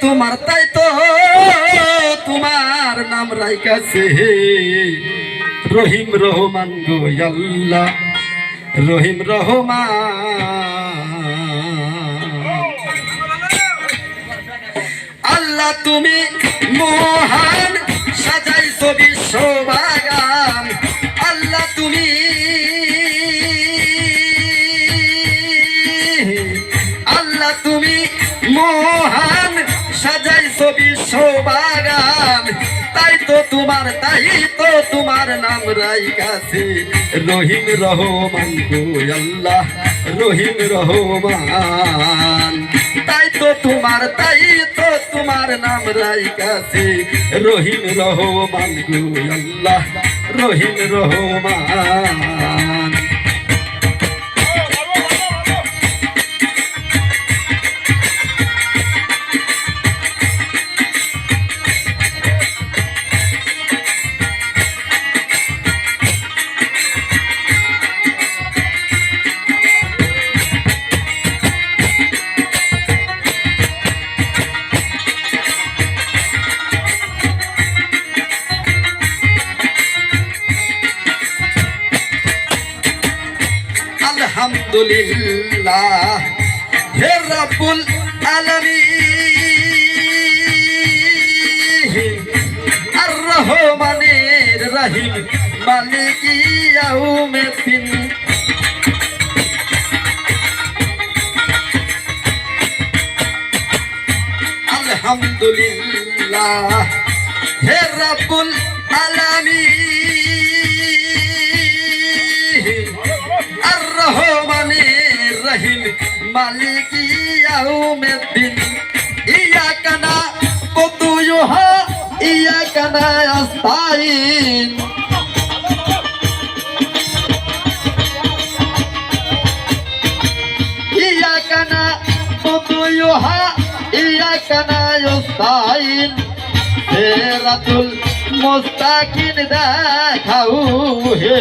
তোমার তাই তো তোমার নাম রাইকাছে রহিম রহমান গো আল্লাহ রহিম রহমান আল্লাহ তুমি মহান সাজাইছো বিশ্ববাগান আল্লাহ তুমি মহান সাজাইছো বিশ্ববাগান তাই তো তোমার নাম রাইকাছে রহিম রহমান গো আল্লাহ রহিম রহমান তাই তো তোমার নাম রাইকাছে রহিম রহমান গো আল্লাহ রহিম রহমান আলহামদুলিল্লাহ হে রাব্বুল আলামিন আর রহমানির রহিম মালিক ইয়াউমিদ্দিন আলহামদুলিল্লাহ হে রাব্বুল আলামিন আর রহমানির রহিম মালিক ইয়াউমিদ্দিন ইয়াকা না'বুদু ওয়া ইয়াকা নাস্তাইন ইয়াকা না'বুদু ওয়া ইয়াকা নাস্তাইন সিরাতুল মুস্তাকিম দেখাও হে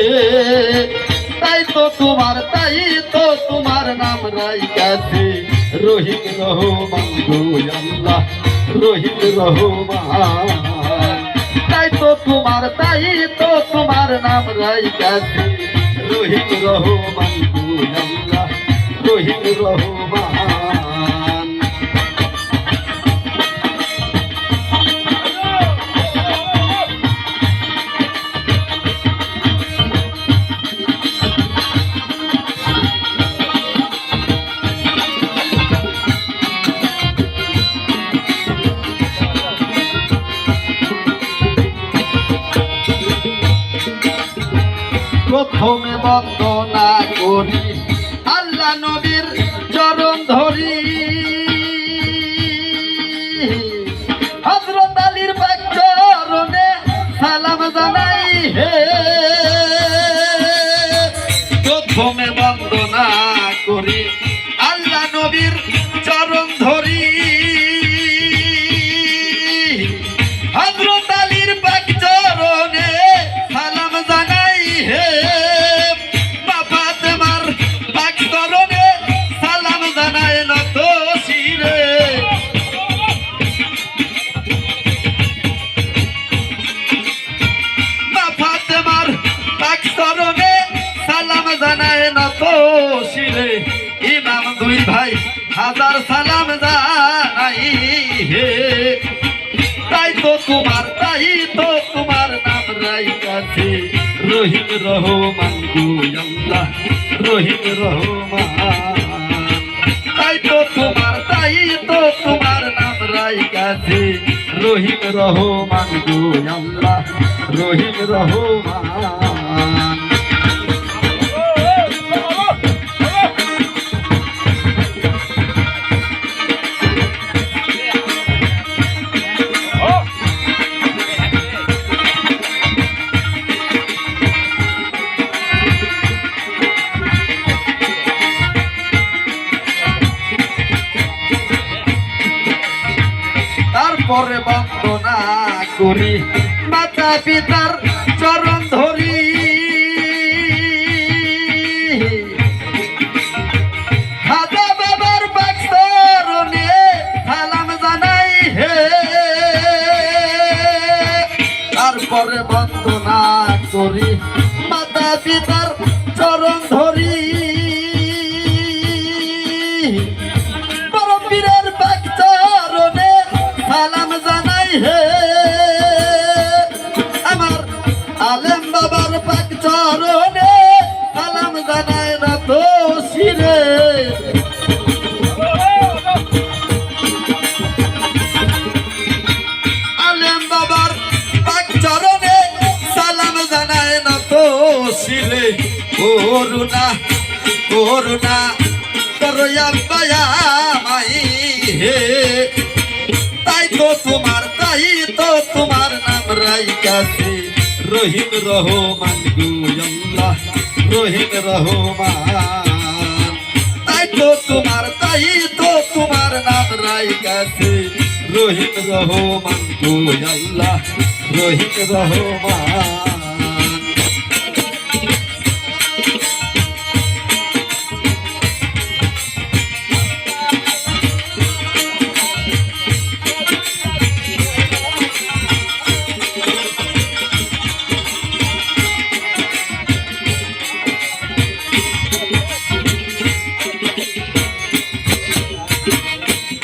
তাই তো তোমার নাম রাইকাছে রহিম রহমান গো আল্লাহ রহিম রহমান তাই তো তোমার নাম রাইকাছে রহিম রহমান গো আল্লাহ রহিম রহমান প্রথমে বন্দনা করি আল্লাহ নবীর চরণ ধরি হযরত আলীর পাক চরণে সালাম জানাই হে প্রথমে বন্দনা করি আল্লাহ নবীর চরণ ধরি হযরত আলীর পাক চরণে সালাম জানাই হে ইমাম দুই ভাই হাজার সালাম জানাই হে তাই তো তোমার নাম রাইকাছে রহিম রহমান গো আল্লাহ রহিম রহমান তাই তো তোমার নাম রাইকাছে রহিম রহমান গো আল্লাহ রহিম রহমান তারপরে বন্দনা করি মাতা পিতার চরণ ধরি খাজা বাবার পাক চরণে সালাম জানাই তারপরে বন্দনা করি মাতা পিতার চরণ ধরি পরম পীরের পাক চরণে সালাম জানাই হে আমার আলেম বাবার পাক চরণে সালাম জানাই না তো শিরে আলেম বাবার পাক চরণে সালাম জানাই না তো শিরে করুণা করুণা করয়া পায়া মাই হে তাই তো তোমার নাম রাইকাছে রহিম রহমান গো আল্লাহ রহিম রহমান তাই তো তোমার নাম রাইকাছে রহিম রহমান গো আল্লাহ রহিম রহমান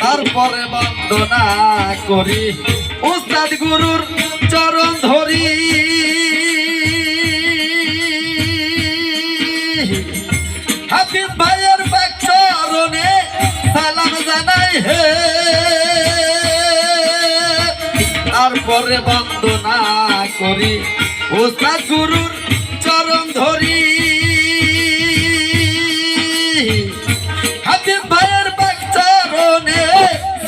তারপরে বন্দনা করি উস্তাদ গুরুর চরণ ধরি হাফিজ ভাইয়ের পাক চরণে সালাম জানাই হে তারপরে বন্দনা করি উস্তাদ গুরুর চরণ ধরি হাফিজ ভাইয়ের পাক চরণে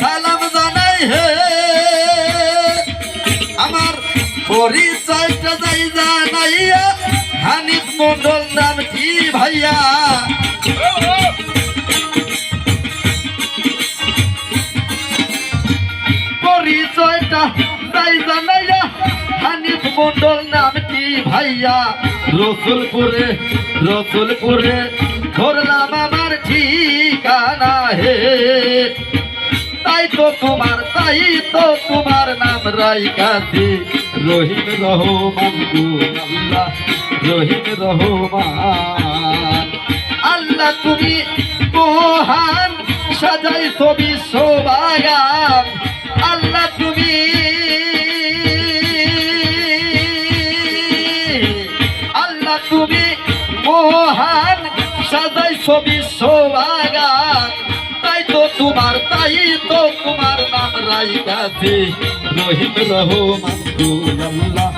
সালাম জানাই হে আমার পরিচয়টা যাই জানাইয়া হানিফ মন্ডল নাম কি ভাইয়া পরিচয়টা যাই জানাইয়া হানিফ মন্ডল নাম কি ভাইয়া রসুলপুরে ধরলাম আমার ঠিকানা হে তাই তো তোমার নাম রাইকাছে রহিম রহমান গো আল্লাহ রহিম রহমান আল্লাহ তুমি মহান সাজাইছো বিশ্ববাগান আল্লাহ তুমি মহান সাজাইছো বিশ্ববাগান তাই তো তোমার নাম রাইকাছে রহিম রহমান গো আল্লাহ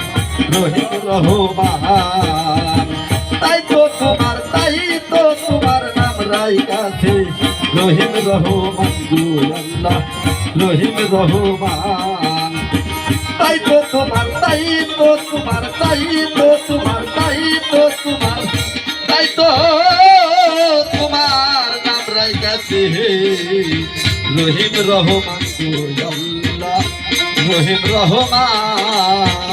রহিম রহমান তাই তো তোমার নাম রাইকাছে রহিম রহমান গো আল্লাহ রহিম রহমান তাই তো তোমার নাম রাইকাছে রহিম রহমান গো আল্লাহ রহিম রহমান।